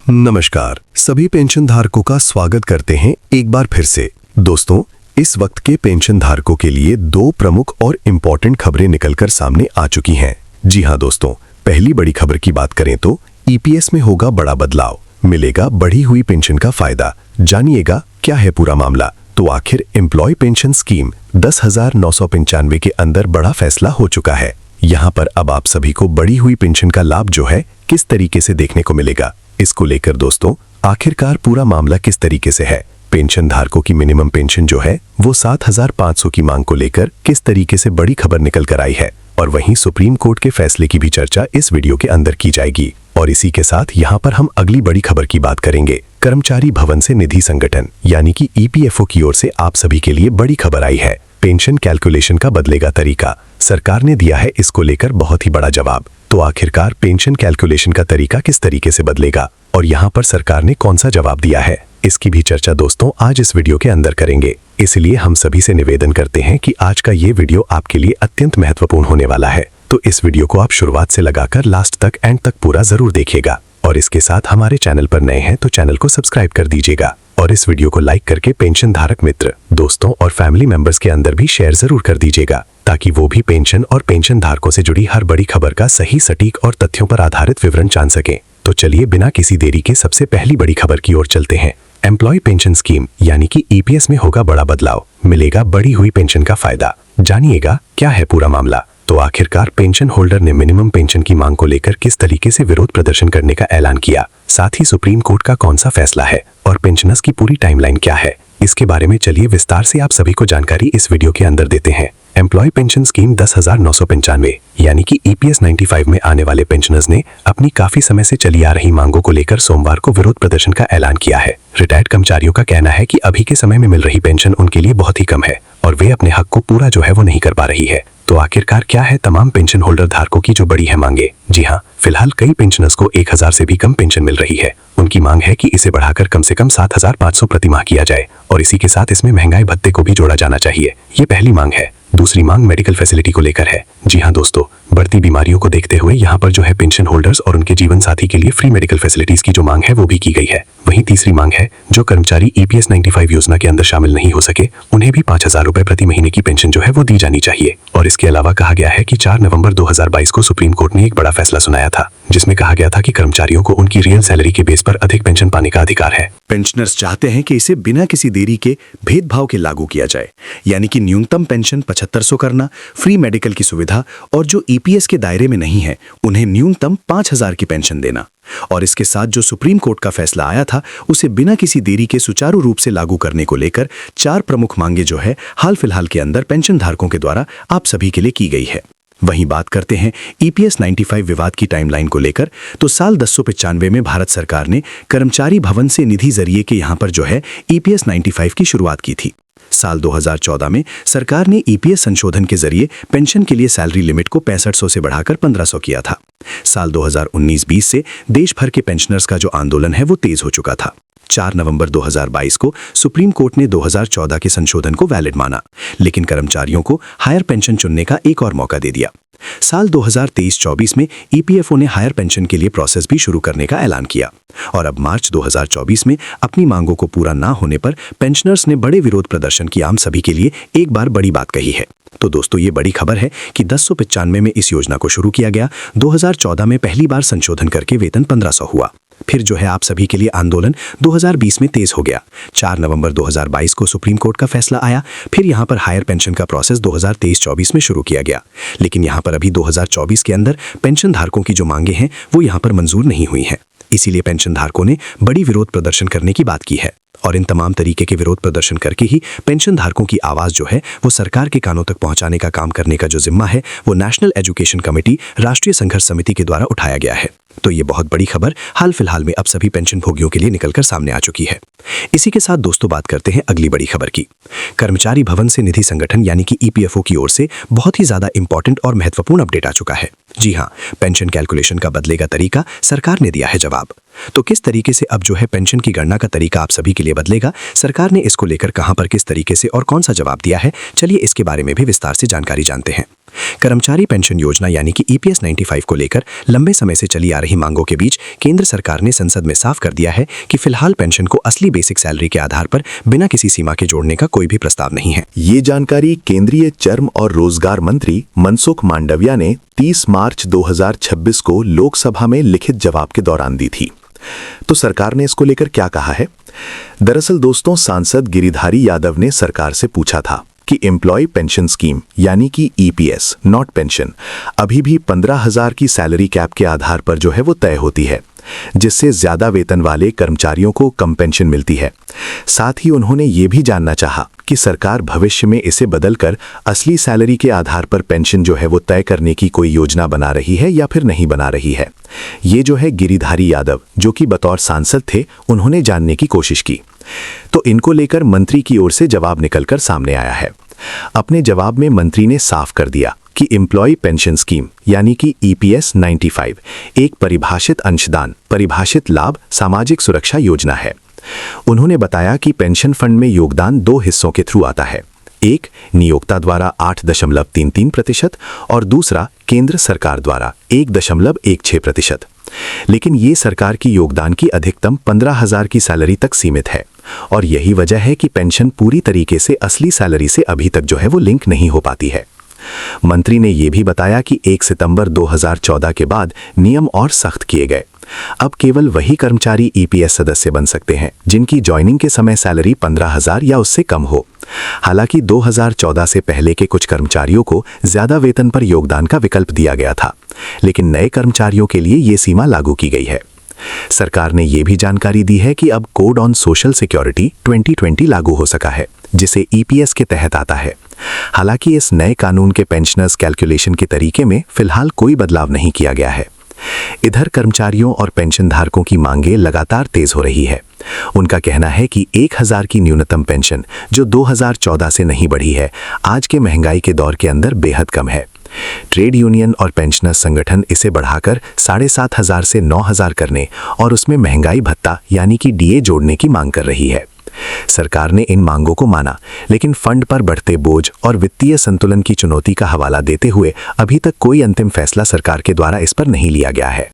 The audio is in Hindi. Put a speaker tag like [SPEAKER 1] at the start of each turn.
[SPEAKER 1] नमस्कार, सभी पेंशन धारकों का स्वागत करते हैं एक बार फिर से। दोस्तों, इस वक्त के पेंशन धारकों के लिए दो प्रमुख और इम्पोर्टेंट खबरें निकलकर सामने आ चुकी हैं। जी हां दोस्तों, पहली बड़ी खबर की बात करें तो ईपीएस में होगा बड़ा बदलाव, मिलेगा बढ़ी हुई पेंशन का फायदा। जानिएगा क्या है पूरा मामला। तो आखिर एम्प्लॉय पेंशन स्कीम 10,995 के अंदर बड़ा फैसला हो चुका है। यहाँ पर अब आप सभी को बढ़ी हुई पेंशन का लाभ जो है किस तरीके से देखने को मिलेगा, इसको लेकर दोस्तों आखिरकार पूरा मामला किस तरीके से है। पेंशन धारकों की मिनिमम पेंशन जो है वो 7,500 की मांग को लेकर किस तरीके से बड़ी खबर निकल कर आई है, और वहीं सुप्रीम कोर्ट के फैसले की भी चर्चा इस वीडियो के अंदर की जाएगी। और इसी के साथ यहाँ पर हम अगली बड़ी खबर की बात करेंगे। कर्मचारी भवन से निधि संगठन यानी कि ईपीएफओ की ओर से आप सभी के लिए बड़ी खबर आई है। पेंशन कैलकुलेशन का बदलेगा तरीका, सरकार ने दिया है इसको लेकर बहुत ही बड़ा जवाब। तो आखिरकार पेंशन कैलकुलेशन का तरीका किस तरीके से बदलेगा और यहाँ पर सरकार ने कौन सा जवाब दिया है, इसकी भी चर्चा दोस्तों आज इस वीडियो के अंदर करेंगे। इसलिए हम सभी से निवेदन करते हैं कि आज का ये वीडियो आपके लिए अत्यंत महत्वपूर्ण होने वाला है। तो इस वीडियो को आप शुरुआत से लगाकर लास्ट तक एंड तक पूरा जरूर देखिएगा। और इसके साथ हमारे चैनल पर नए हैं तो चैनल को सब्सक्राइब कर दीजिएगा और इस वीडियो को लाइक करके पेंशन धारक मित्र, दोस्तों और फैमिली मेंबर्स के अंदर भी शेयर जरूर कर दीजिएगा, ताकि वो भी पेंशन और पेंशन धारकों से जुड़ी हर बड़ी खबर का सही, सटीक और तथ्यों पर आधारित विवरण जान सकें। तो चलिए बिना किसी देरी के सबसे पहली बड़ी खबर की ओर चलते हैं। एम्प्लॉय पेंशन स्कीम यानी कि ईपीएस में होगा बड़ा बदलाव, मिलेगा बढ़ी हुई पेंशन का फायदा। जानिएगा क्या है पूरा मामला। तो आखिरकार पेंशन होल्डर ने मिनिमम पेंशन की मांग को लेकर किस तरीके से विरोध प्रदर्शन करने का ऐलान किया, साथ ही सुप्रीम कोर्ट का कौन सा फैसला है और पेंशनर्स की पूरी टाइमलाइन क्या है, इसके बारे में चलिए विस्तार से आप सभी को जानकारी इस वीडियो के अंदर देते हैं। एम्प्लॉय पेंशन स्कीम 10,995 यानी कि ईपीएस 95 में आने वाले पेंशनर्स ने अपनी काफी समय से चली आ रही मांगों को लेकर सोमवार को विरोध प्रदर्शन का ऐलान किया है। रिटायर्ड कर्मचारियों का कहना है कि अभी के समय में मिल रही पेंशन उनके लिए बहुत ही कम है और वे अपने हक को पूरा जो है वो नहीं कर पा रही है। तो आखिरकार क्या है तमाम पेंशन होल्डर धारकों की जो बड़ी है मांगे। जी हाँ, फिलहाल कई पेंशनर्स को 1,000 से भी कम पेंशन मिल रही है। उनकी मांग है कि इसे बढ़ाकर कम से कम 7,500 प्रति माह किया जाए और इसी के साथ इसमें महंगाई भत्ते को भी जोड़ा जाना चाहिए। ये पहली मांग है। दूसरी मांग मेडिकल फैसिलिटी को लेकर है। जी हाँ दोस्तों, बढ़ती बीमारियों को देखते हुए यहाँ पर जो है पेंशन होल्डर्स और उनके जीवन साथी के लिए फ्री मेडिकल फैसिलिटीज की जो मांग है वो भी की गई है। वहीं तीसरी मांग है जो कर्मचारी ईपीएस 95 योजना के अंदर शामिल नहीं हो सके उन्हें भी 5,000 रुपए प्रति महीने की पेंशन जो है वो दी जानी चाहिए। और इसके अलावा कहा गया है कि 4 नवंबर 2022 को सुप्रीम कोर्ट ने एक बड़ा फैसला सुनाया था, जिसमें कहा गया था कि कर्मचारियों को उनकी रियल सैलरी के बेस पर अधिक पेंशन पाने का अधिकार है।
[SPEAKER 2] पेंशनर्स चाहते हैं कि इसे बिना किसी देरी के भेदभाव के लागू किया जाए, यानी कि न्यूनतम पेंशन 7,500 करना, फ्री मेडिकल की सुविधा और जो ईपीएस के दायरे में नहीं है उन्हें न्यूनतम 5,000 की पेंशन देना। और इसके साथ जो सुप्रीम कोर्ट का फैसला आया था उसे बिना किसी देरी के सुचारू रूप से लागू करने को लेकर 4 प्रमुख मांगे जो है हाल फिलहाल के अंदर पेंशन धारकों के द्वारा आप सभी के लिए की गई है। वहीं बात करते हैं ईपीएस 95 विवाद की टाइमलाइन को लेकर, तो साल 1095 में भारत सरकार ने कर्मचारी भवन से निधि जरिए के यहाँ पर जो है ईपीएस 95 की शुरुआत की थी। साल 2014 में सरकार ने ईपीएस संशोधन के जरिए पेंशन के लिए सैलरी लिमिट को 6500 से बढ़ाकर 1500 किया था। साल 2019-20 से देश भर के पेंशनर्स का जो आंदोलन है वो तेज हो चुका था। 4 नवंबर 2022 को सुप्रीम कोर्ट ने 2014 के संशोधन को वैलिड माना, लेकिन कर्मचारियों को हायर पेंशन चुनने का एक और मौका दे दिया। साल 2023-24 में ईपीएफओ ने हायर पेंशन के लिए प्रोसेस भी शुरू करने का ऐलान किया और अब मार्च 2024 में अपनी मांगों को पूरा ना होने पर पेंशनर्स ने बड़े विरोध प्रदर्शन की आम सभी के लिए एक बार बड़ी बात कही है। तो दोस्तों ये बड़ी खबर है कि 1095 में इस योजना को शुरू किया गया, 2014 में पहली बार संशोधन करके वेतन 1500 हुआ, फिर जो है आप सभी के लिए आंदोलन 2020 में तेज हो गया। 4 नवंबर 2022 को सुप्रीम कोर्ट का फैसला आया, फिर यहाँ पर हायर पेंशन का प्रोसेस 2023-24 में शुरू किया गया, लेकिन यहाँ पर अभी 2024 के अंदर पेंशन धारकों की जो मांगे हैं वो यहाँ पर मंजूर नहीं हुई हैं। इसीलिए पेंशन धारकों ने बड़ी विरोध प्रदर्शन करने की बात की है और इन तमाम तरीके के विरोध प्रदर्शन करके ही पेंशन धारकों की आवाज जो है वो सरकार के कानों तक पहुंचाने का काम करने का जो जिम्मा है वो नेशनल एजुकेशन कमेटी, राष्ट्रीय संघर्ष समिति के द्वारा उठाया गया है। तो ये बहुत बड़ी खबर हाल फिलहाल में अब सभी पेंशन भोगियों के लिए निकलकर सामने आ चुकी है। इसी के साथ दोस्तों बात करते हैं अगली बड़ी खबर की। कर्मचारी भवन से निधि संगठन यानी कि ईपीएफओ की ओर से बहुत ही ज्यादा इंपॉर्टेंट और महत्वपूर्ण अपडेट आ चुका है। जी हाँ, पेंशन कैलकुलेशन का बदलेगा तरीका, सरकार ने दिया है जवाब। तो किस तरीके से अब जो है पेंशन की गणना का तरीका आप सभी के लिए बदलेगा, सरकार ने इसको लेकर कहां पर किस तरीके से और कौन सा जवाब दिया है, चलिए इसके बारे में भी विस्तार से जानकारी जानते हैं। कर्मचारी पेंशन योजना यानी कि ईपीएस 95 को लेकर लंबे समय से चली आ रही मांगों के बीच केंद्र सरकार ने संसद में साफ कर दिया है कि फिलहाल पेंशन को असली बेसिक सैलरी के आधार पर बिना किसी सीमा के जोड़ने का कोई भी प्रस्ताव नहीं है।
[SPEAKER 1] ये जानकारी केंद्रीय श्रम और रोजगार मंत्री मनसुख मांडविया ने 30 मार्च 2026 को लोकसभा में लिखित जवाब के दौरान दी थी। तो सरकार ने इसको लेकर क्या कहा है? दरअसल दोस्तों, सांसद गिरिधारी यादव ने सरकार से पूछा था कि एम्प्लॉय पेंशन स्कीम यानी कि ईपीएस नॉट पेंशन अभी भी 15,000 की सैलरी कैप के आधार पर जो है वो तय होती है, जिससे ज्यादा वेतन वाले कर्मचारियों को कम पेंशन मिलती है। साथ ही उन्होंने ये भी जानना चाहा कि सरकार भविष्य में इसे बदलकर असली सैलरी के आधार पर पेंशन जो है वो तय करने की कोई योजना बना रही है या फिर नहीं बना रही है। ये जो है गिरिधारी यादव, जो कि बतौर सांसद थे, उन्होंने जानने की कोशिश की। तो इनको लेकर मंत्री की ओर से जवाब निकलकर सामने आया है। अपने जवाब में मंत्री ने साफ कर दिया कि एम्प्लॉय पेंशन स्कीम यानी कि ईपीएस 95 एक परिभाषित अंशदान, परिभाषित लाभ, सामाजिक सुरक्षा योजना है। उन्होंने बताया कि पेंशन फंड में योगदान 2 हिस्सों के थ्रू आता है, एक नियोक्ता द्वारा 8.33% और दूसरा केंद्र सरकार द्वारा 1.16%। लेकिन ये सरकार की योगदान की अधिकतम 15,000 की सैलरी तक सीमित है और यही वजह है कि पेंशन पूरी तरीके से असली सैलरी से अभी तक जो है वो लिंक नहीं हो पाती है। मंत्री ने यह भी बताया कि 1 सितंबर 2014 के बाद नियम और सख्त किए गए। अब केवल वही कर्मचारी ईपीएस सदस्य बन सकते हैं जिनकी ज्वाइनिंग के समय सैलरी 15,000 या उससे कम हो। हालांकि 2014 से पहले के कुछ कर्मचारियों को ज्यादा वेतन पर योगदान का विकल्प दिया गया था, लेकिन नए कर्मचारियों के लिए ये सीमा लागू की गई है। सरकार ने यह भी जानकारी दी है कि अब कोड ऑन सोशल सिक्योरिटी 2020 लागू हो सका है, जिसे ईपीएस के तहत आता है। हालांकि इस नए कानून के पेंशनर्स कैलकुलेशन के तरीके में फिलहाल कोई बदलाव नहीं किया गया है। इधर कर्मचारियों और पेंशन धारकों की मांगे लगातार तेज हो रही है। उनका कहना है कि 1,000 की न्यूनतम पेंशन जो 2014 से नहीं बढ़ी है, आज के महंगाई के दौर के अंदर बेहद कम है। ट्रेड यूनियन और पेंशनर्स संगठन इसे बढ़ाकर 7,500 से 9,000 करने और उसमें महंगाई भत्ता यानी कि डीए जोड़ने की मांग कर रही है। सरकार ने इन मांगों को माना, लेकिन फंड पर बढ़ते बोझ और वित्तीय संतुलन की चुनौती का हवाला देते हुए अभी तक कोई अंतिम फैसला सरकार के द्वारा इस पर नहीं लिया गया है।